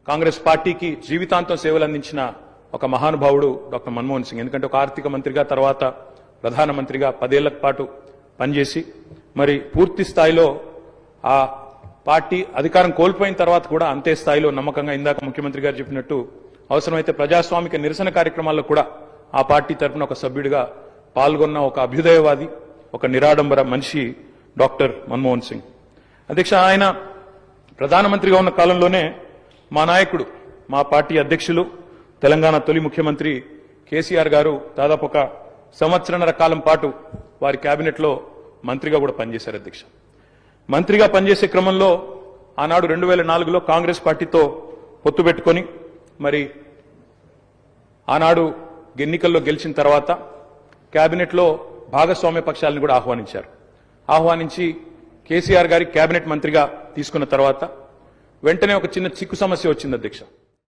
కాంగ్రెస్ పార్టీకి జీవితాంతం సేవలు అందించిన ఒక మహానుభావుడు డాక్టర్ మన్మోహన్ సింగ్. ఎందుకంటే ఒక ఆర్థిక మంత్రిగా తర్వాత ప్రధానమంత్రిగా 10 ఏళ్ల పాటు పనిచేసి మరి పూర్తి స్థాయిలో ఆ పార్టీ అధికారం కోల్పోయిన తర్వాత కూడా అంతే స్థాయిలో నమ్మకంగా ఇందాక ముఖ్యమంత్రి గారు చెప్పినట్టు అవసరమైతే ప్రజాస్వామిక నిరసన కార్యక్రమాల్లో కూడా ఆ పార్టీ తరఫున ఒక సభ్యుడిగా పాల్గొన్న ఒక అభ్యుదయవాది, ఒక నిరాడంబర మనిషి డాక్టర్ మన్మోహన్ సింగ్. అధ్యక్ష, ఆయన ప్రధానమంత్రిగా ఉన్న కాలంలోనే మా నాయకుడు, మా పార్టీ అధ్యక్షులు, తెలంగాణ తొలి ముఖ్యమంత్రి కేసీఆర్ గారు దాదాపు ఒక సంవత్సరన్నర కాలం పాటు వారి కేబినెట్లో మంత్రిగా కూడా పనిచేశారు. అధ్యక్ష, మంత్రిగా పనిచేసే క్రమంలో ఆనాడు 2004లో కాంగ్రెస్ పార్టీతో పొత్తు పెట్టుకొని మరి ఆనాడు ఎన్నికల్లో గెలిచిన తర్వాత కేబినెట్లో భాగస్వామ్య పక్షాలను కూడా ఆహ్వానించి కేసీఆర్ గారి కేబినెట్ మంత్రిగా తీసుకున్న తర్వాత వెంటనే ఒక చిన్న చిక్కు సమస్య వచ్చింది. అధ్యక్ష,